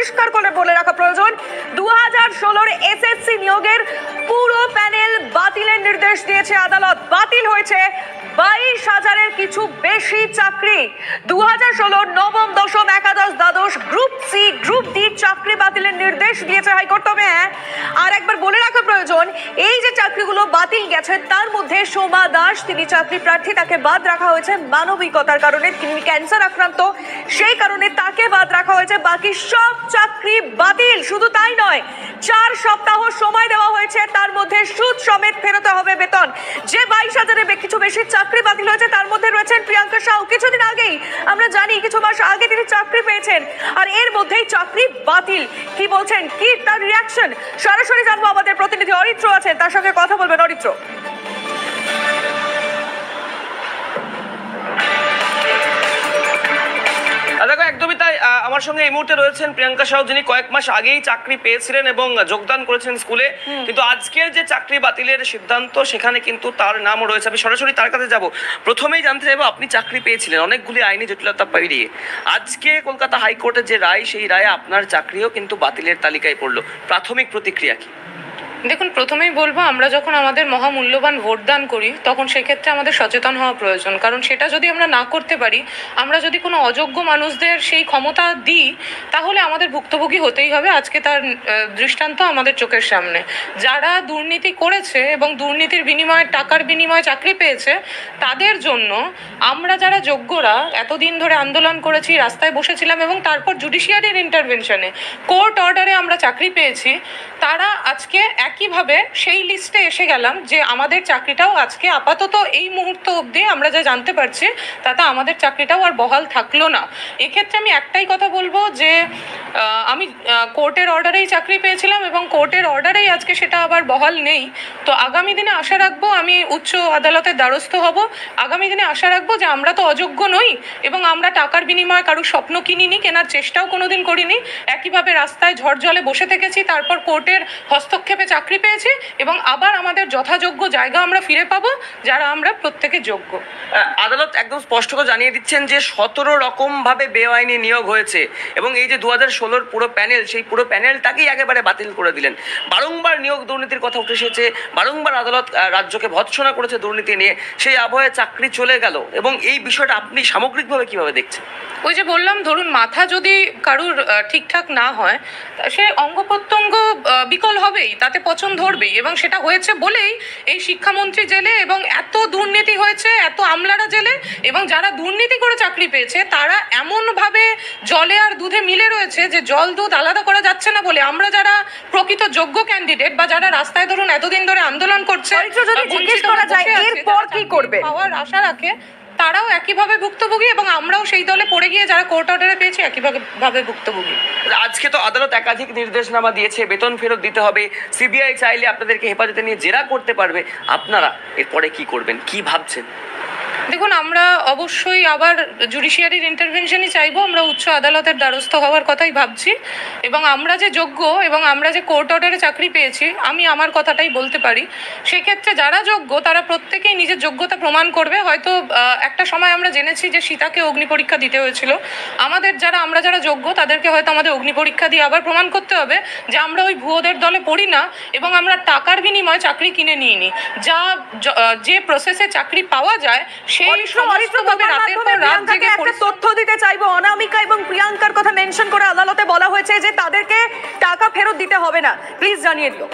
পরিষ্কার করে বলে রাখা প্রয়োজন, 2016 এসএসসি নিয়োগের পুরো প্যানেল বাতিলের নির্দেশ দিয়েছে আদালত। বাতিল হয়েছে 22,000-এর কিছু বেশি চাকরি। 2016 নবম, দশম, একাদশ, দ্বাদশ, গ্রুপ সি, গ্রুপ ডি চাকরি বাতিলের নির্দেশ দিয়েছে হাইকোর্ট। তবে আর একবার বলে রাখা প্রয়োজন, এই যে চাকরিগুলো বাতিল গেছে তার মধ্যে সোমা দাস, তিনি চাকরি প্রার্থী, তাকে বাদ রাখা হয়েছে মানবিকতার কারণে, তিনি ক্যান্সার আক্রান্ত, সেই কারণে তাকে বাদ রাখা হয়েছে। বাকি সব চাকরি বাতিল। শুধু তাই নয়, 4 সপ্তাহ সময় দেওয়া হয়েছে, তার মধ্যে সুদ সমেত ফেরতে হবে বেতন। যে 22,000-এর কিছু বেশি চাকরি বাতিল হয়েছে তার মধ্যে রয়েছেন প্রিয়াঙ্কা সাউ। কিছুদিন আগেই আমরা জানি, কিছু মাস আগে তিনি চাকরি পেয়েছেন, আর এর মধ্যেই চাকরি বাতিল। কি বলছেন, কি তার রিয়াকশন, সরাসরি জানবো। আমাদের প্রতিনিধি অরিত্র আছেন, তার সঙ্গে কথা বলবেন। অরিত্র, দেখো একদমই তাই। আমার সঙ্গে এই মুহূর্তে রয়েছেন প্রিয়াঙ্কা সাউ, যিনি কয়েক মাস আগেই চাকরি পেয়েছিলেন এবং যোগদান করেছেন স্কুলে, কিন্তু আজকের যে চাকরি বাতিলের সিদ্ধান্ত সেখানে কিন্তু তার নামও রয়েছে। আমি সরাসরি তার কাছে যাব। প্রথমেই জানতে চাইবো, আপনি চাকরি পেয়েছিলেন অনেকগুলি আইনি জটিলতা পেরিয়ে, আজকে কলকাতা হাইকোর্টের যে রায়, সেই রায়ে আপনার চাকরিও কিন্তু বাতিলের তালিকায় পড়লো। প্রাথমিক প্রতিক্রিয়া কি? দেখুন, প্রথমেই বলবো, আমরা যখন আমাদের মহামূল্যবান ভোট দান করি তখন সেক্ষেত্রে আমাদের সচেতন হওয়া প্রয়োজন। কারণ সেটা যদি আমরা না করতে পারি, আমরা যদি কোনো অযোগ্য মানুষদের সেই ক্ষমতা দিই, তাহলে আমাদের ভুক্তভোগী হতেই হবে। আজকে তার দৃষ্টান্ত আমাদের চোখের সামনে। যারা দুর্নীতি করেছে এবং দুর্নীতির বিনিময়ে, টাকার বিনিময়ে চাকরি পেয়েছে, তাদের জন্য আমরা যারা যোগ্যরা এতদিন ধরে আন্দোলন করেছি, রাস্তায় বসেছিলাম এবং তারপর জুডিশিয়ারির ইন্টারভেনশনে কোর্ট অর্ডারে আমরা চাকরি পেয়েছি, তারা আজকে একইভাবে সেই লিস্টে এসে গেলাম যে আমাদের চাকরিটাও আজকে আপাতত এই মুহূর্ত অবধি আমরা যা জানতে পারছি তাতে আমাদের চাকরিটাও আর বহাল থাকলো না। এক্ষেত্রে আমি একটাই কথা বলবো যে আমি কোর্টের অর্ডারেই চাকরি পেয়েছিলাম এবং কোর্টের অর্ডারেই আজকে সেটা আবার বহাল নেই। তো আগামী দিনে আশা রাখবো, আমি উচ্চ আদালতের দ্বারস্থ হব। আগামী দিনে আশা রাখবো যে আমরা তো অযোগ্য নই এবং আমরা টাকার বিনিময়ে কারোর স্বপ্ন কিনিনি, কেনার চেষ্টাও কোনোদিন করিনি। একইভাবে রাস্তায় ঝড় জলে বসে থেকেছি, তারপর কোর্টের হস্তক্ষেপে চাকরি পেয়েছি এবং আবার আমাদের যথাযোগ্য জায়গা আমরা ফিরে পাবো, যারা আমরা প্রত্যেকে যোগ্য। আদালত একদম স্পষ্ট করে জানিয়ে দিচ্ছেন যে 17 রকম ভাবে বেআইনি নিয়োগ হয়েছে এবং এই যে 2016 পুরো প্যানেল, সেই পুরো প্যানেলটাকেই একেবারে বাতিল করে দিলেন। বারংবার নিয়োগ দুর্নীতির কথা উঠে এসেছে, বারংবার আদালত রাজ্যকে ভৎসনা করেছে দুর্নীতি নিয়ে, সেই আবহে চাকরি চলে গেল। এবং এই বিষয়টা আপনি সামগ্রিকভাবে কিভাবে দেখছেন? ওই যে বললাম, ধরুন মাথা যদি কারুর ঠিকঠাক না হয়, সে অঙ্গ প্রত্যঙ্গ বিকল হবেই, তাতে পচন ধরবেই। এবং সেটা হয়েছে বলেই এই শিক্ষামন্ত্রী জেলে এবং এত দুর্নীতি হয়েছে, এত আমলারা জেলে, এবং যারা দুর্নীতি করে চাকরি পেয়েছে তারা এমনভাবে জলে আর দুধে মিলে রয়েছে যে জল দুধ আলাদা করা যাচ্ছে না বলে আমরা যারা প্রকৃত যোগ্য ক্যান্ডিডেট বা যারা রাস্তায় ধরুন এতদিন ধরে আন্দোলন করছে, পাওয়ার আশা রাখে, তারাও একইভাবে ভুক্তভোগী এবং আমরাও সেই দলে পড়ে গিয়ে যারা কোর্ট অর্ডারে পেয়েছি একইভাবে ভুক্তভোগী। আজকে তো আদালত একাধিক নির্দেশনামা দিয়েছে, বেতন ফেরত দিতে হবে, সিবিআই চাইলে আপনাদেরকে হেফাজতে নিয়ে জেরা করতে পারবে। আপনারা এরপরে কি করবেন, কি ভাবছেন? দেখুন, আমরা অবশ্যই আবার জুডিশিয়ারির ইন্টারভেনশনই চাইবো। আমরা উচ্চ আদালতের দ্বারস্থ হওয়ার কথাই ভাবছি এবং আমরা যে যোগ্য এবং আমরা যে কোর্ট অর্ডারে চাকরি পেয়েছি, আমি আমার কথাটাই বলতে পারি। সেক্ষেত্রে যারা যোগ্য তারা প্রত্যেকেই নিজের যোগ্যতা প্রমাণ করবে। হয়তো একটা সময় আমরা জেনেছি যে সীতাকে অগ্নি পরীক্ষা দিতে হয়েছিল। আমরা যারা যোগ্য তাদেরকে হয়তো আমাদের অগ্নি পরীক্ষা দিয়ে আবার প্রমাণ করতে হবে যে আমরা ওই ভুয়োদের দলে পড়ি না এবং আমরা টাকার বিনিময়ে চাকরি কিনে নিইনি। যে প্রসেসে চাকরি পাওয়া যায় তথ্য দিতে চাইবো। অনামিকা এবং প্রিয়াঙ্কার কথা মেনশন করে আদালতে বলা হয়েছে যে তাদেরকে টাকা ফেরত দিতে হবে না। প্লিজ জানিয়ে দিও।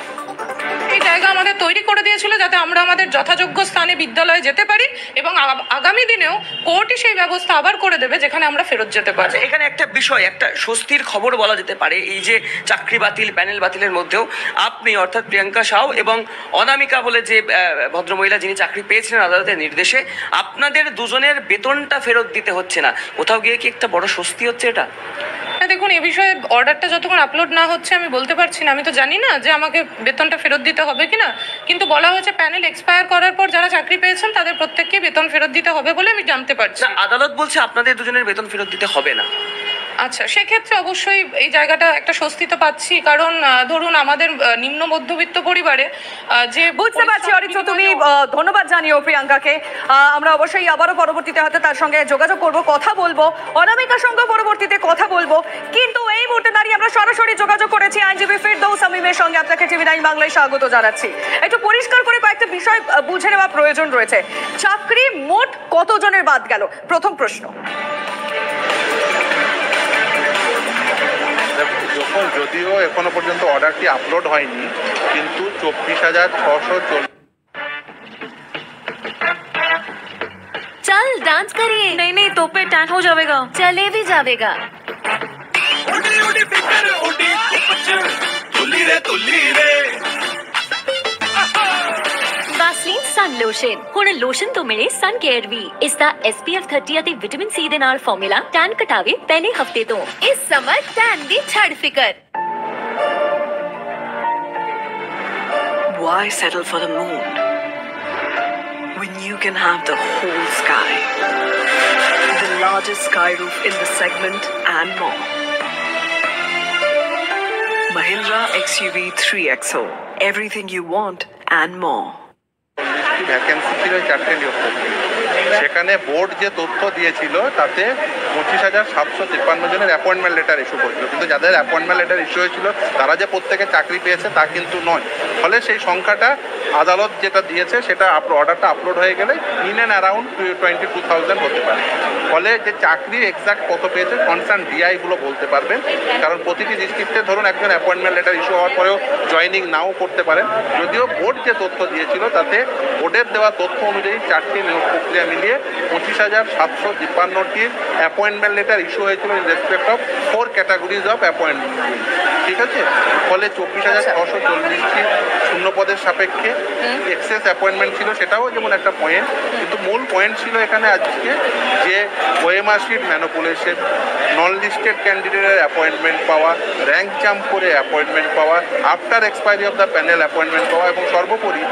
এই জায়গা আমাদের তৈরি করে দিয়েছিল যাতে আমরা আমাদের যথাযোগ্য স্থানে বিদ্যালয়ে যেতে পারি এবং আগামী দিনেও কোর্টই সেই ব্যবস্থা আবার করে দেবে যেখানে আমরা ফেরত যেতে পারি। এখানে একটা বিষয়, একটা স্বস্তির খবর বলা যেতে পারে, এই যে চাকরি বাতিল, প্যানেল বাতিলের মধ্যেও আপনি অর্থাৎ প্রিয়াঙ্কা সাউ এবং অনামিকা বলে যে ভদ্রমহিলা যিনি চাকরি পেয়েছিলেন আদালতের নির্দেশে, আপনাদের দুজনের বেতনটা ফেরত দিতে হচ্ছে না। কোথাও গিয়ে কি একটা বড় স্বস্তি হচ্ছে এটা? দেখুন, এ বিষয়ে অর্ডারটা যতক্ষণ আপলোড না হচ্ছে আমি বলতে পারছি না। আমি তো জানি না যে আমাকে বেতনটা ফেরত দিতে হবে কিনা, কিন্তু বলা হয়েছে প্যানেল এক্সপায়ার করার পর যারা চাকরি পেয়েছেন তাদের প্রত্যেককে বেতন ফেরত দিতে হবে বলে আমি জানতে পারছি। আদালত বলছে আপনাদের দুজনের বেতন ফেরত দিতে হবে না। আচ্ছা, সেক্ষেত্রে অবশ্যই এই জায়গাটা একটা স্বস্তি তো পাচ্ছি, কারণ ধরুন আমাদের নিম্ন মধ্যবিত্ত পরিবারে যে বুঝতে পারছি। অরিত্র, তুমি ধন্যবাদ জানিও প্রিয়াঙ্কাকে। আমরা অবশ্যই আবারও পরবর্তীতে হয়তো তার সঙ্গে যোগাযোগ করব, কথা বলবো, অনামিকার সঙ্গে পরবর্তীতে কথা বলবো। কিন্তু এই মুহূর্তে দাঁড়িয়ে আমরা সরাসরি যোগাযোগ করেছি আইনজীবী ফিরদৌস শামীমের সঙ্গে। আপনাকে টিভি9 বাংলায় স্বাগত জানাচ্ছি। একটু পরিষ্কার করে কয়েকটা বিষয় বুঝে নেওয়া প্রয়োজন রয়েছে। চাকরি মোট কতজনের বাদ গেল, প্রথম প্রশ্ন। যদিও এখনো পর্যন্ত অর্ডারটি আপলোড হয়নি, কিন্তু 24,640। चल डांस करिए। नहीं नहीं तो पे टैन हो जाएगा। चले भी जाएगा। ਵੈਸਲੀਨ ਸਨ ਲੋਸ਼ਨ ਹੁਣ ਲੋਸ਼ਨ ਤੋਂ ਮਿਲੇ ਸਨ ਕੇਅਰ ਵੀ। ਇਸ ਦਾ SPF 30 ਅਤੇ ਵਿਟਾਮਿਨ C ਦੇ ਨਾਲ ਫਾਰਮੂਲਾ ਟੈਨ ਘਟਾਵੇ ਪਹਿਲੇ ਹਫਤੇ ਤੋਂ। ਇਸ ਸਮਰ ਟੈਨ ਦੀ ਛੱਡ ਫਿਕਰ। Why settle for the moon when you can have the whole sky? The largest sky roof in the segment and more. Mahindra XUV 3XO. Everything you want and more. Vacancy ছিল 4টে নিয়োগ প্রক্রিয়া। সেখানে board যে তথ্য দিয়েছিল তাতে 25,753 জনের appointment letter issue করেছিল, কিন্তু যাদের অ্যাপয়েন্টমেন্ট লেটার ইস্যু হয়েছিল তারা যে প্রত্যেকে চাকরি পেয়েছে তা কিন্তু নয়। ফলে সেই সংখ্যাটা আদালত যেটা দিয়েছে সেটা অর্ডারটা আপলোড হয়ে গেলে ইন অ্যান্ড অ্যারাউন্ড 22,000 হতে পারে। ফলে যে চাকরি এক্সাক্ট কত পেয়েছে কনসার্ন ডিআইগুলো বলতে পারবেন, কারণ প্রতিটি ডিস্ট্রিক্টে ধরুন একজন অ্যাপয়েন্টমেন্ট লেটার ইস্যু হওয়ার পরেও জয়েনিং নাও করতে পারেন। যদিও বোর্ড যে তথ্য দিয়েছিল তাতে বোর্ডের দেওয়া তথ্য অনুযায়ী 4টি নিয়োগ প্রক্রিয়া মিলিয়ে 25,753টির অ্যাপয়েন্টমেন্ট লেটার ইস্যু হয়েছিল in respect of 4 categories of appointment. ঠিক আছে, ফলে 24,640টি শূন্য পদের সাপেক্ষে এক্সেস অ্যাপয়েন্টমেন্ট ছিল, সেটাও যেমন একটা পয়েন্ট। কিন্তু মূল পয়েন্ট ছিল এখানে আজকে যে OMR sheet manipulation, non listed ক্যান্ডিডেটের অ্যাপয়েন্টমেন্ট পাওয়া, র্যাঙ্ক জাম্প করে অ্যাপয়েন্টমেন্ট পাওয়া, after expiry of the panel appointment পাওয়া, এবং সর্বোপরি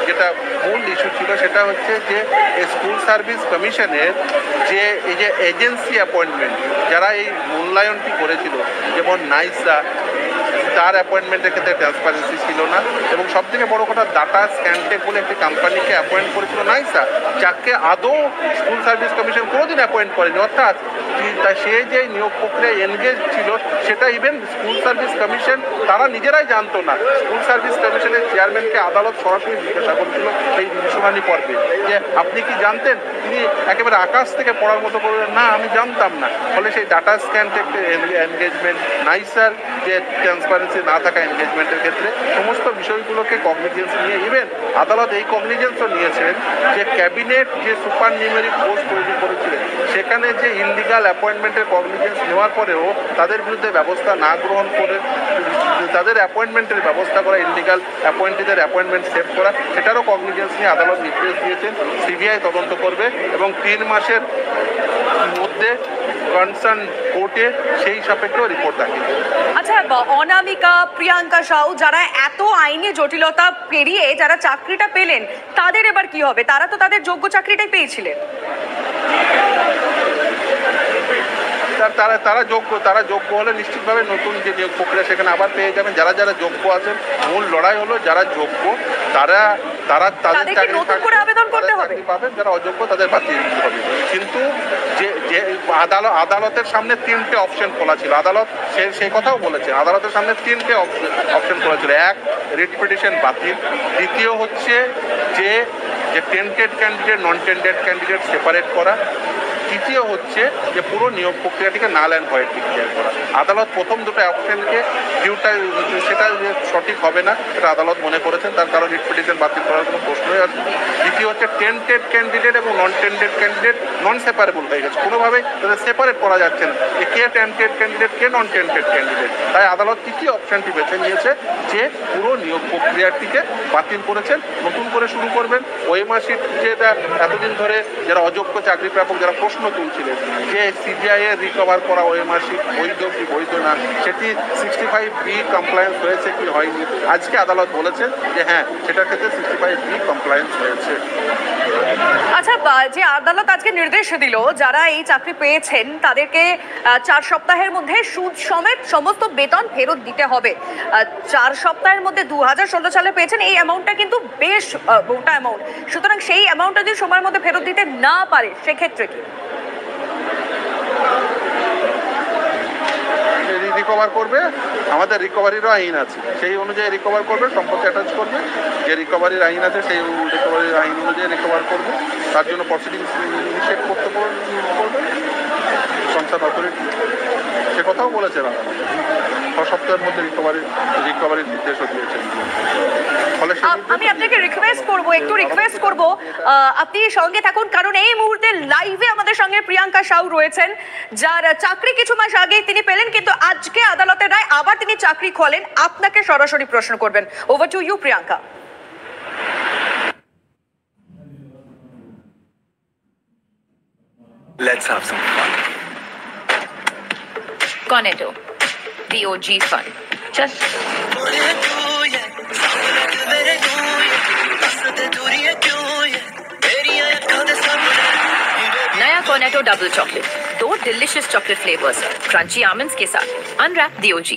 যেটা মূল ইস্যু ছিল সেটা হচ্ছে যে স্কুল সার্ভিস কমিশনের যে এই যে এজেন্সি অ্যাপয়েন্টমেন্ট যারা এই মূল্যায়নটি করেছিল, যেমন নাইসা, তার অ্যাপয়েন্টমেন্টের ক্ষেত্রে ট্রান্সপারেন্সি ছিল না। এবং সবথেকে বড় কথা, ডাটা স্ক্যানটেক বলে একটি কোম্পানিকে অ্যাপয়েন্ট করেছিল নাইসা, যাকে আদৌ স্কুল সার্ভিস কমিশন কোনোদিন অ্যাপয়েন্ট করেনি। অর্থাৎ সে যে নিয়োগ প্রক্রিয়ায় এনগেজ ছিল সেটা ইভেন স্কুল সার্ভিস কমিশন তারা নিজেরাই জানতো না। স্কুল সার্ভিস কমিশনের চেয়ারম্যানকে আদালত সরাসরি জিজ্ঞাসা করেছিল এই শুনানি পর্বে যে আপনি কি জানতেন? তিনি একেবারে আকাশ থেকে পড়ার মতো করলেন, না আমি জানতাম না। ফলে সেই ডাটা স্ক্যানটেক এনগেজমেন্ট, নাইসার যে ট্রান্সপারেন্সি না থাকা এনগেজমেন্টের ক্ষেত্রে সমস্ত বিষয়গুলোকে কগনিজেন্স নিয়ে ইভেন আদালত এই কগনিজেন্সও নিয়েছেন যে ক্যাবিনেট যে সুপার নিউমেরিক পোস্ট তৈরি করেছিলেন সেখানে যে ইললিগাল অ্যাপয়েন্টমেন্টের কগনিজেন্স নেওয়ার পরেও তাদের বিরুদ্ধে ব্যবস্থা না গ্রহণ করে তাদের অ্যাপয়েন্টমেন্টের ব্যবস্থা করা, ইললিগাল অ্যাপয়েন্টিদের অ্যাপয়েন্টমেন্ট সেভ করা, সেটারও কগনিজেন্স নিয়ে আদালত নির্দেশ দিয়েছেন। সিবিআই তদন্ত করবে এবং 3 মাসের মধ্যে কনসার্ন কোর্টে সেই সাপেক্ষেও রিপোর্ট দাখিল। আচ্ছা, অনামিকা, প্রিয়াঙ্কা সাউ যারা এত আইনি জটিলতা পেরিয়ে যারা চাকরিটা পেলেন তাদের এবার কি হবে? তারা তো তাদের যোগ্য চাকরিটাই পেয়েছিলেন। তারা যোগ্য হলে নিশ্চিতভাবে নতুন যে নিয়োগ প্রক্রিয়া সেখানে আবার পেয়ে যাবেন। যারা যারা যোগ্য আছেন, মূল লড়াই হলো যারা যোগ্য তারা তাদের চাকরি আবেদন করতে হবে পাবেন, যারা অযোগ্য তাদের বাতিল হবে। কিন্তু যে আদালতের সামনে 3টে অপশন খোলা ছিল, আদালত সেই কথাও বলেছে, আদালতের সামনে 3টে অপশন খোলা ছিল। এক, রিট পিটিশন বাতিল। দ্বিতীয় হচ্ছে যে tainted candidate, non tainted candidate separate করা। তৃতীয় হচ্ছে যে পুরো নিয়োগ প্রক্রিয়াটিকে নাল অ্যান্ড ভয়েড ডিক্লেয়ার করা। আদালত প্রথম দুটো অপশনকে সেটা সঠিক হবে না সেটা আদালত মনে করেছেন, তার কারণ রিট পিটিশন বাতিল করার কোনো প্রশ্নই আছে। দ্বিতীয় হচ্ছে টেন্টেড ক্যান্ডিডেট এবং নন টেন্টেড ক্যান্ডিডেট নন সেপারেবল হয়ে গেছে, কোনোভাবেই তাদের সেপারেট করা যাচ্ছে না যে কে টেন্টেড ক্যান্ডিডেট কে নন টেন্টেড ক্যান্ডিডেট। তাই আদালত তৃতীয় অপশনটি বেছে নিয়েছে যে পুরো নিয়োগ প্রক্রিয়াটিকে বাতিল করেছেন, নতুন করে শুরু করবেন। ওএমআর শিট যেটা এতদিন ধরে যারা অযোগ্য চাকরি প্রাপক যারা প্রশ্ন তুলছিলেন যে সিবিআই এর রিকভার করা ওএমআর শিট বৈধ কি বৈধ না, সেটি 65B কমপ্লায়েন্স হয়েছে কি হয়নি, আজকে আদালত বলেছেন যে হ্যাঁ সেটার ক্ষেত্রে 65B কমপ্লায়েন্স হয়েছে। আচ্ছা, যে আদালত আজকে নির্দেশ দিল যারা এই চাকরি পেয়েছেন তাদেরকে 4 সপ্তাহের মধ্যে সুদ সমেত সমস্ত বেতন ফেরত দিতে হবে। 4 সপ্তাহের মধ্যে 2016 সালে পেয়েছেন, এই অ্যামাউন্টটা কিন্তু বেশ মোটা অ্যামাউন্ট। সুতরাং সেই অ্যামাউন্টটা যদি সময়ের মধ্যে ফেরত দিতে না পারে সেক্ষেত্রে কি? রিকভার করবে, আমাদের রিকভারিরও আইন আছে, সেই অনুযায়ী রিকভার করবে, সম্পত্তি অ্যাটাচ করবে, যে রিকভারির আইন আছে সেই রিকভারির আইন অনুযায়ী রিকভার করবে, তার জন্য প্রসিডিংস ইনিশিয়েট করতে করবে কনসার্ন অথরিটি। সে কথাও বলেছেন সপ্তাহের মধ্যে রিকভারির নির্দেশও দিয়েছেন। ফলে আমি আপনাকে একটু রিকোয়েস্ট করব আপনি সঙ্গে থাকুন, কারণ এই মুহূর্তে লাইভে আমাদের সঙ্গে প্রিয়াঙ্কা সাউ রয়েছেন, যার চাকরি কিছু মাস আগে তিনি পেলেন, কিন্তু আজকে আদালতের রায় আবার তিনি চাকরি খোলেন। আপনাকে সরাসরি প্রশ্ন করবেন। Over to you Priyanka. Let's have some fun. Cornetto, the OG fund. Just नया Cornetto double chocolate, 2 delicious chocolate flavours, crunchy almonds के साथ। Unwrap the OG।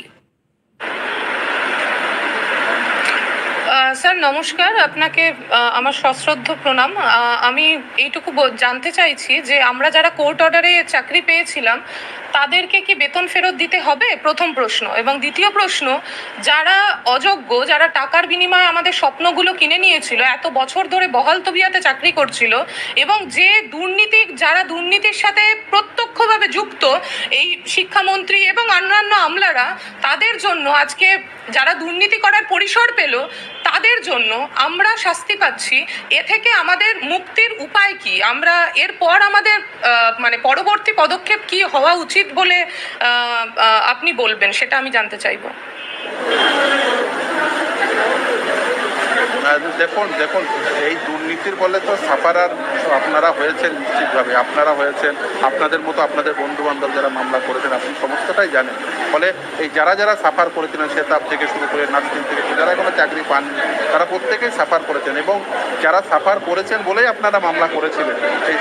স্যার নমস্কার, আপনাকে আমার সশ্রদ্ধ প্রণাম। আমি এইটুকু জানতে চাইছি যে আমরা যারা কোর্ট অর্ডারে চাকরি পেয়েছিলাম তাদেরকে কি বেতন ফেরত দিতে হবে, প্রথম প্রশ্ন। এবং দ্বিতীয় প্রশ্ন, যারা অযোগ্য, যারা টাকার বিনিময়ে আমাদের স্বপ্নগুলো কিনে নিয়েছিল, এত বছর ধরে বহাল তবিয়াতে চাকরি করছিল, এবং যে যারা দুর্নীতির সাথে প্রত্যক্ষভাবে যুক্ত, এই শিক্ষামন্ত্রী এবং অন্যান্য আমলারা, তাদের জন্য আজকে যারা দুর্নীতি করার পরিসর পেল তাদের জন্য আমরা শাস্তি পাচ্ছি। এ থেকে আমাদের মুক্তির উপায় কি? আমরা এরপর আমাদের মানে পরবর্তী পদক্ষেপ কি হওয়া উচিত বলে আপনি বলবেন, সেটা আমি জানতে চাইব। দেখুন এই দুর্নীতির বলে তো সাফারার আপনারা হয়েছেন, নিশ্চিতভাবে আপনারা হয়েছেন, আপনাদের মতো আপনাদের বন্ধু বান্ধব যারা মামলা করেছেন, আপনি সমস্তটাই জানেন। ফলে এই যারা সাফার করেছিলেন, সেতাব থেকে শুরু করে নার্সিং থেকে, যারা কোনো চাকরি পাননি, তারা প্রত্যেকেই সাফার করেছেন, এবং যারা সাফার করেছেন বলেই আপনারা মামলা করেছিলেন, সেই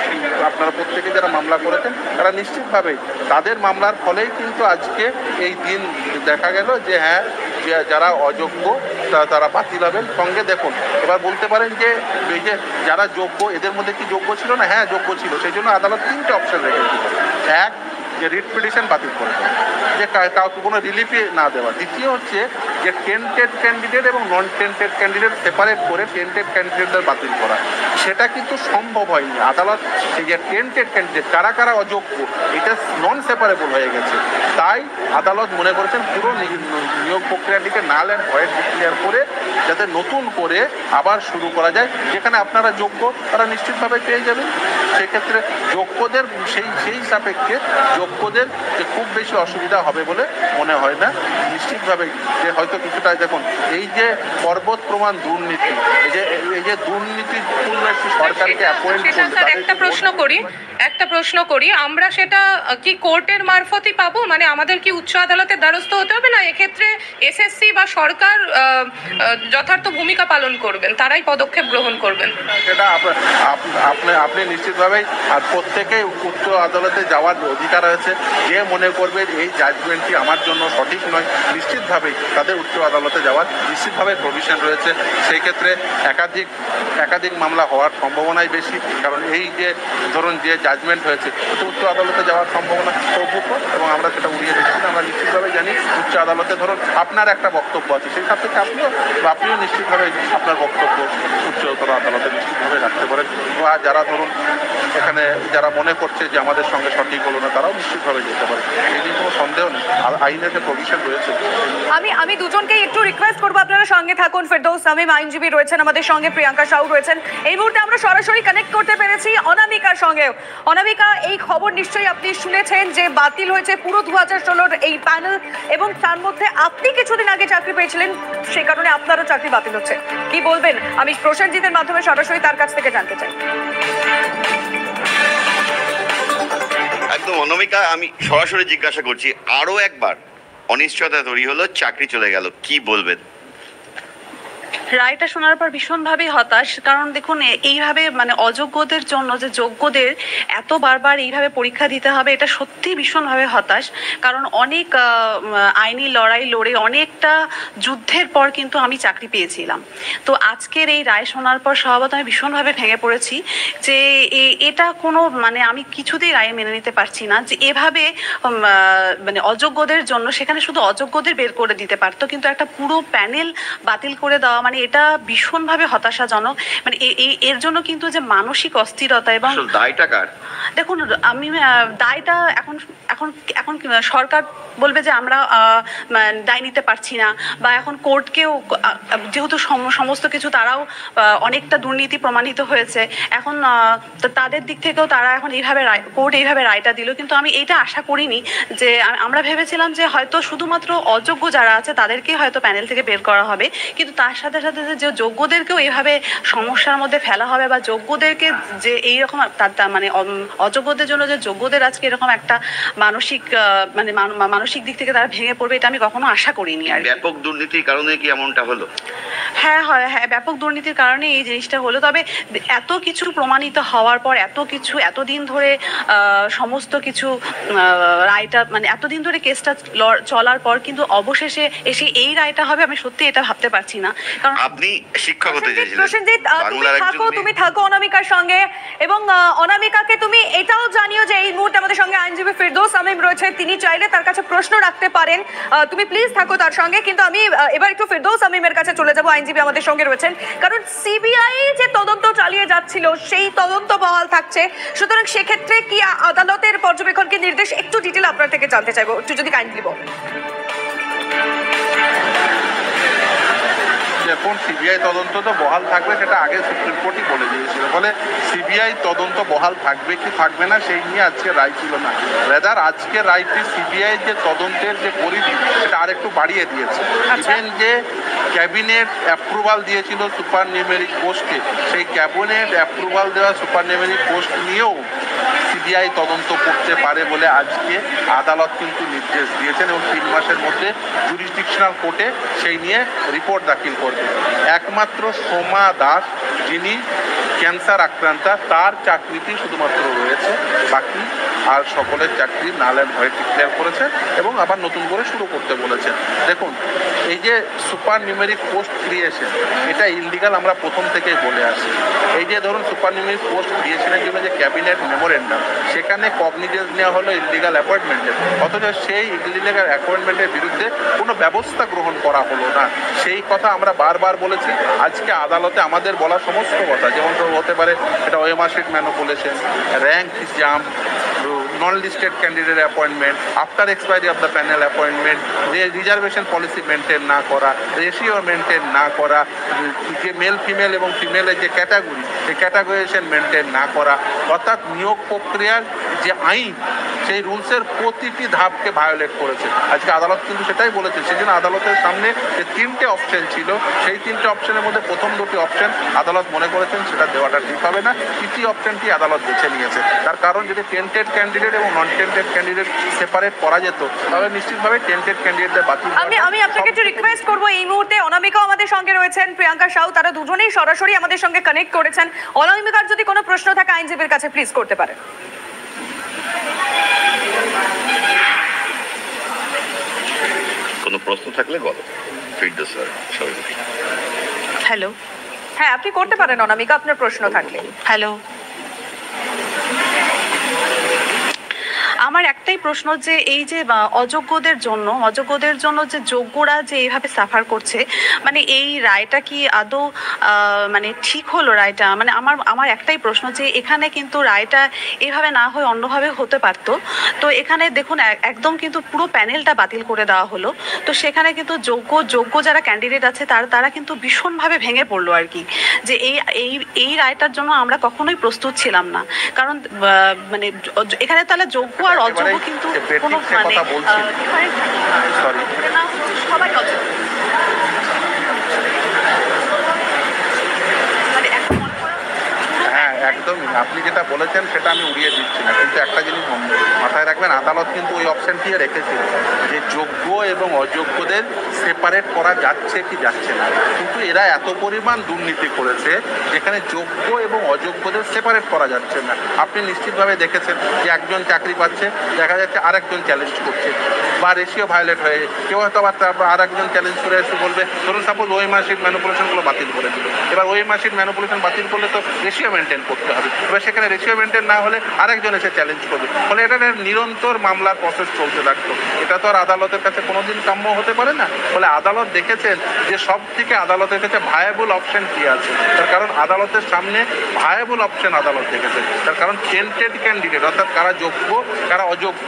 আপনারা প্রত্যেকে যারা মামলা করেছেন তারা নিশ্চিতভাবেই তাদের মামলার ফলেই কিন্তু আজকে এই দিন দেখা গেল যে হ্যাঁ, যারা অযোগ্য তারা বাতিল হবেন। সঙ্গে দেখুন, এবার বলতে পারেন যে এই যে যারা যোগ্য, এদের মধ্যে কি যোগ্য ছিল না? হ্যাঁ, যোগ্য ছিল। সেই জন্য আদালত 3টে অপশন রেখেছিল। এক, যে রিট পিটিশন বাতিল করে দেওয়া, যে কাউকে কোনো রিলিফই না দেওয়া। দ্বিতীয় হচ্ছে যে টেন্টেড ক্যান্ডিডেট এবং নন টেন্টেড ক্যান্ডিডেট সেপারেট করে টেন্টেড ক্যান্ডিডেটদের বাতিল করা। সেটা কিন্তু সম্ভব হয়নি। আদালত সেই যে টেন্টেড ক্যান্ডিডেট কারা অযোগ্য, এটা নন সেপারেবল হয়ে গেছে। তাই আদালত মনে করেছেন পুরো নিয়োগ প্রক্রিয়াটিকে নাল অ্যান্ড ভয়েড ডিক্লেয়ার করে যাতে নতুন করে আবার শুরু করা যায়। যেখানে আপনারা যোগ্য তারা নিশ্চিতভাবে পেয়ে যাবেন। সেক্ষেত্রে যোগ্যদের সেই সাপেক্ষে যোগ্যদের যে খুব বেশি অসুবিধা হবে বলে মনে হয় না। নিশ্চিতভাবে যে হয়তো কিছুটা দেখুন, এই যে পর্বত প্রমাণ দুর্নীতি, এই যে দুর্নীতিপূর্ণ একটি সরকারকে অ্যাপয়েন্ট করতে, একটা প্রশ্ন করি, আমরা সেটা কি কোর্টের মারফতই পাবো? মানে আমাদের কি উচ্চ আদালতের দ্বারস্থ হতে হবে, না এক্ষেত্রে এসএসসি বা সরকার যথার্থ ভূমিকা পালন করবেন, তারাই পদক্ষেপ গ্রহণ করবেন? সেটা আপনি নিশ্চিতভাবেই, আর প্রত্যেকেই উচ্চ আদালতে যাওয়ার অধিকার আছে। যে মনে করবে এই জাজমেন্টটি আমার জন্য সঠিক নয়, নিশ্চিতভাবেই তাদের উচ্চ আদালতে যাওয়ার নিশ্চিতভাবে প্রভিশন রয়েছে। সেই ক্ষেত্রে একাধিক মামলা হওয়ার সম্ভাবনাই বেশি, কারণ এই যে ধরুন যে জাজমেন্ট হয়েছে উচ্চ আদালতে যাওয়ার সম্ভাবনা প্রভূত, এবং আমরা সেটা উড়িয়ে দিচ্ছি না। আমরা নিশ্চিতভাবে জানি উচ্চ আদালতে ধরুন আপনার একটা বক্তব্য আছে, সেই সাপেক্ষে আপনিও নিশ্চিতভাবে আপনার বক্তব্য উচ্চতর আদালতে নিশ্চিতভাবে রাখতে পারেন। বা যারা ধরুন এখানে যারা মনে করছে যে আমাদের সঙ্গে সঠিক হলো না, তারাও নিশ্চিতভাবে যেতে পারে, এই নিয়ে কোনো সন্দেহ নেই। আইনের যে প্রভিশন রয়েছে। আমি দুজনকে একটু রিকোয়েস্ট করবো আপনারা সঙ্গে থাকুন। ফেরদৌস শামীম আইনজীবী রয়েছেন আমাদের সঙ্গে, প্রিয়াঙ্কা সাউ রয়েছেন। এই মুহূর্তে আমরা সরাসরি কানেক্ট করতে পেরেছি অনামিকার সঙ্গে। অনামিকা, এই খবর নিশ্চয়ই আপনি শুনেছেন যে বাতিল হয়েছে পুরো 2016 এই প্যানেল, এবং তার মধ্যে আপনি কিছুদিন আগে চাকরি পেয়েছিলেন, সে কারণে আপনারও চাকরি বাতিল হচ্ছে। কি বলবেন? আমি প্রসেনজিতের মাধ্যমে সরাসরি তার কাছ থেকে জানতে চাই। একদম অনামিকা, আমি সরাসরি জিজ্ঞাসা করছি, আরো একবার অনিশ্চয়তা তৈরি হলো, চাকরি চলে গেল, কি বলবেন? রায়টা শোনার পর ভীষণভাবেই হতাশ, কারণ দেখুন এইভাবে মানে অযোগ্যদের জন্য যে যোগ্যদের এত বারবার এইভাবে পরীক্ষা দিতে হবে, এটা সত্যি ভীষণভাবে হতাশ। কারণ অনেক আইনি লড়াই লড়ে অনেকটা যুদ্ধের পর কিন্তু আমি চাকরি পেয়েছিলাম। তো আজকের এই রায় শোনার পর স্বভাবত আমি ভীষণভাবে ভেঙে পড়েছি যে এটা কোনো মানে আমি কিছুতেই রায় মেনে নিতে পারছি না যে এভাবে মানে অযোগ্যদের জন্য সেখানে শুধু অযোগ্যদের বের করে দিতে পারতো, কিন্তু একটা পুরো প্যানেল বাতিল করে দেওয়া মানে এটা ভীষণভাবে হতাশাজনক। মানে এর জন্য কিন্তু যে মানসিক অস্থিরতা এবং দায়টা কার? দেখুন আমি দায়টা এখন এখন এখন সরকার বলবে যে আমরা দায় নিতে পারছি না, বা এখন কোর্টকেও যেহেতু সমস্ত কিছু তারাও অনেকটা দুর্নীতি প্রমাণিত হয়েছে, এখন তাদের দিক থেকেও তারা এখন এইভাবে কোর্ট এইভাবে রায়টা দিল। কিন্তু আমি এইটা আশা করিনি যে আমরা ভেবেছিলাম যে হয়তো শুধুমাত্র অযোগ্য যারা আছে তাদেরকেই হয়তো প্যানেল থেকে বের করা হবে, কিন্তু তার সাথে সাথে যে যোগ্যদেরকেও এইভাবে সমস্যার মধ্যে ফেলা হবে বা যোগ্যদেরকে যে এইরকম মানে অযোগ্যদের জন্য যে যোগ্যদের আজকে এরকম একটা মানসিক মানে মানসিক দিক থেকে তারা ভেঙে পড়বে, এটা আমি কখনো আশা করিনি। আর ব্যাপক দুর্নীতির কারণে কি এমনটা হলো? হ্যাঁ হ্যাঁ, ব্যাপক দুর্নীতির কারণে এই জিনিসটা হলো। তবে এত কিছু প্রমাণিত হওয়ার পর, এত কিছু এতদিন ধরে সমস্ত কিছু রায়টা মানে এতদিন ধরে কেসটা চলার পর কিন্তু অবশেষে এসে এই রায়টা হবে, আমি সত্যি এটা ভাবতে পারছি না। কারণ আপনি শিক্ষক হতে চেয়েছিলেন, প্রসেনজিৎ তুমি থাকো অনামিকার সঙ্গে, এবং অনামিকাকে তুমি এটাও জানিও যে এই মুহূর্তে আমাদের সঙ্গে আইনজীবী ফিরদৌস আমিম রয়েছে, তিনি চাইলে তার কাছে প্রশ্ন রাখতে পারেন। তুমি প্লিজ থাকো তার সঙ্গে। কিন্তু আমি এবার একটু ফিরদৌস আমিমের কাছে চলে যাব, আইনজীবী আমাদের সঙ্গে রয়েছেন, কারণ সিবিআই যে তদন্ত চালিয়ে যাচ্ছিল সেই তদন্ত বহাল থাকছে। সুতরাং সেক্ষেত্রে কি আদালতের পর্যবেক্ষণ কি নির্দেশ, একটু ডিটেল আপনার থেকে জানতে চাইবো, একটু যদি কাইন্ডলি বলেন। দেখুন, সিবিআই তদন্ত তো বহাল থাকবে, সেটা আগে সুপ্রিম কোর্টই বলে দিয়েছিল। ফলে সিবিআই তদন্ত বহাল থাকবে কি থাকবে না সেই নিয়ে আজকে রায় ছিল না। রেদার আজকে রায়টি সিবিআই যে তদন্তের যে পরিধি সেটা আরেকটু বাড়িয়ে দিয়েছে। ইভেন যে ক্যাবিনেট অ্যাপ্রুভাল দিয়েছিল সুপার নিউমেরিক পোস্টে, সেই ক্যাবিনেট অ্যাপ্রুভাল দেওয়া সুপার নিউমেরিক পোস্ট নিয়েও সিবিআই তদন্ত করতে পারে বলে আজকে আদালত কিন্তু নির্দেশ দিয়েছেন, এবং 3 মাসের মধ্যে জুরিসডিকশনাল কোর্টে সেই নিয়ে রিপোর্ট দাখিল করবে। একমাত্র সোমা দাস, যিনি ক্যান্সার আক্রান্তা, তার চাকরিটি শুধুমাত্র রয়েছে, বাকি আর সকলের চাকরি নাল অ্যান্ড ভয়েড ডিক্লেয়ার করেছে এবং আবার নতুন করে শুরু করতে বলেছেন। দেখুন, এই যে সুপার নিউমেরিক পোস্ট ক্রিয়েশন, এটা ইললিগাল, আমরা প্রথম থেকেই বলে আসি। এই যে ধরুন সুপার নিউমেরিক পোস্ট ক্রিয়েশনের জন্য যে ক্যাবিনেট মেমোরেন্ডাম, সেখানে কগনিজেন্স নেওয়া হলো ইললিগাল অ্যাপয়েন্টমেন্টের, অথচ সেই ইললিগাল অ্যাপয়েন্টমেন্টের বিরুদ্ধে কোনো ব্যবস্থা গ্রহণ করা হলো না। সেই কথা আমরা বারবার বলেছি। আজকে আদালতে আমাদের বলা সমস্ত কথা, যেমন হতে পারে এটা OMR sheet manipulation, rank jump, non-listed candidate appointment, after expiry of the panel appointment, reservation policy maintain না করা, রেশিও মেনটেন না করা, যে মেল ফিমেল এবং ফিমেলের যে ক্যাটাগরি, সেই ক্যাটাগরিজেশন মেনটেন না করা, অর্থাৎ নিয়োগ প্রক্রিয়ার যে আইন, সেই রুলসের প্রতিটি ধাপকে ভায়োলেট করেছে। আজকে আদালত কিন্তু সেটাই বলেছে। সেই জন্য আদালতের সামনে যে 3টে অপশন ছিল, সেই 3টে অপশনের মধ্যে প্রথম 2টি অপশন আদালত মনে করেছেন সেটা দেওয়াটা ঠিক হবে না, 3টি অপশনটি আদালত বেছে নিয়েছে। তার কারণ যদি টেন্টেড ক্যান্ডিডেট এবং নন টেন্টেড ক্যান্ডিডেট সেপারেট করা যেত, তাহলে নিশ্চিতভাবে টেন্টেড ক্যান্ডিডেটদের বাতিল। আমি আপনাকে একটু রিকোয়েস্ট করবো, এই মুহূর্তে অনামিকাও আমাদের সঙ্গে রয়েছেন, প্রিয়াঙ্কা সাউ, তারা দুজনেই সরাসরি আমাদের সঙ্গে কানেক্ট করেছেন। অনামিকার যদি কোনো প্রশ্ন থাকে আইনজীবীর কাছে প্লিজ করতে পারেন। কোনো প্রশ্ন থাকলে বলো, ফিরদৌস স্যার সবাই। হ্যালো, হ্যাঁ আপনি করতে পারেন অনামিকা, আপনার প্রশ্ন থাকলে। হ্যালো, আমার একটাই প্রশ্ন যে এই যে অযোগ্যদের জন্য যে যোগ্যরা যে এইভাবে সাফার করছে, মানে এই রায়টা কি আদৌ মানে ঠিক হলো রায়টা? মানে আমার একটাই প্রশ্ন যে এখানে কিন্তু রায়টা এইভাবে না হয়ে অন্যভাবে হতে পারতো। তো এখানে দেখুন একদম কিন্তু পুরো প্যানেলটা বাতিল করে দেওয়া হলো। তো সেখানে কিন্তু যোগ্য যারা ক্যান্ডিডেট আছে তারা কিন্তু ভীষণভাবে ভেঙে পড়লো আর কি, যে এই রায়টার জন্য আমরা কখনোই প্রস্তুত ছিলাম না। কারণ মানে এখানে তাহলে যোগ্য আর অযোগ্য কিন্তু কোনো মানে সবাই অযোগ্য। হ্যাঁ একদমই, আপনি যেটা বলেছেন সেটা আমি উড়িয়ে দিচ্ছি না, কিন্তু একটা জিনিস মাথায় রাখবেন, দেখবেন আদালত কিন্তু ওই অপশনটিও রেখেছিল যে যোগ্য এবং অযোগ্যদের সেপারেট করা যাচ্ছে কি যাচ্ছে না, কিন্তু এরা এত পরিমাণ দুর্নীতি করেছে যেখানে যোগ্য এবং অযোগ্যদের সেপারেট করা যাচ্ছে না। আপনি নিশ্চিতভাবে দেখেছেন যে একজন চাকরি পাচ্ছে, দেখা যাচ্ছে আরেকজন চ্যালেঞ্জ করছে বা রেশিও ভায়োলেট হয়ে কেউ হয়তো আবার আর একজন চ্যালেঞ্জ করে এসে বলবে, ধরুন সাপোজ ওএমআর শিট ম্যানিপুলেশনগুলো বাতিল করে দিল, এবার ওএমআর শিট ম্যানিপুলেশন বাতিল করলে তো রেশিও মেনটেন করতে হবে, এবার সেখানে রেশিও মেনটেন না হলে আরেকজন এসে চ্যালেঞ্জ করবে, ফলে এটা নিরন্তর মামলার প্রসেস চলতে থাকতো। এটা তো আর আদালতের কাছে কোনোদিন কাম্য হতে পারে না। ফলে আদালত দেখেছেন যে সব থেকে আদালতের কাছে ভায়াবল অপশন কি আছে, তার কারণ আদালতের সামনে ভায়াবল অপশন আদালত দেখেছে, তার কারণ টেন্টেড ক্যান্ডিডেট অর্থাৎ কারা যোগ্য কারা অযোগ্য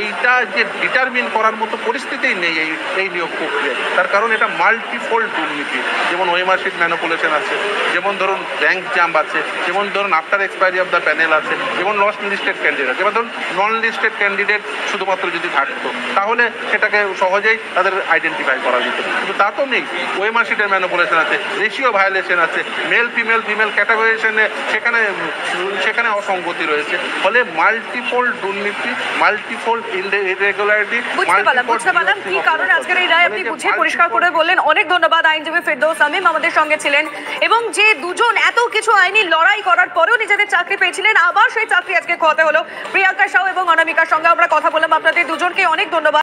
এইটা যে ডিটারমিন করার মতো পরিস্থিতিই নেই এই নিয়োগ প্রক্রিয়ায়, তার কারণ এটা মাল্টিফোল্ড দুর্নীতি। যেমন ওএমআর শিট ম্যানিপুলেশন আছে, যেমন ধরুন ব্যাংক জাম্প আছে, যেমন ধরুন after expiry of the panel আছে, যেমন নন লিস্টেড ক্যান্ডিডেট, যেমন ধরুন নন লিস্টেড ক্যান্ডিডেট শুধুমাত্র যদি থাকতো তাহলে সেটাকে সহজেই তাদের আইডেন্টিফাই করা যেত, কিন্তু তা তো নেই। ওএমআর শিটের ম্যানিপুলেশন আছে, রেশিও ভায়োলেশন আছে, মেল ফিমেল ক্যাটাগরাইজেশনে সেখানে অসঙ্গতি রয়েছে, ফলে মাল্টিফোল্ড দুর্নীতি, মাল্টিফোল্ড ইরেগুলারিটি। বুঝতে পারলাম কি কারণে আজকের এই রায় আপনি বুঝিয়ে পরিষ্কার করে বললেন। অনেক ধন্যবাদ আইনজীবী ফেরদৌস আমিম আমাদের সঙ্গে ছিলেন, এবং যে দুজন এত কিছু আইনি লড়াই করার পরেও নিজেদের চাকরি পেয়েছিলেন, আবার সেই চাকরি আজকে খোয়াতে হলো। প্রিয়াঙ্কা সাউ এবং অনামিকার সঙ্গে আমরা কথা বললাম। আপনাদের দুজনকে অনেক ধন্যবাদ।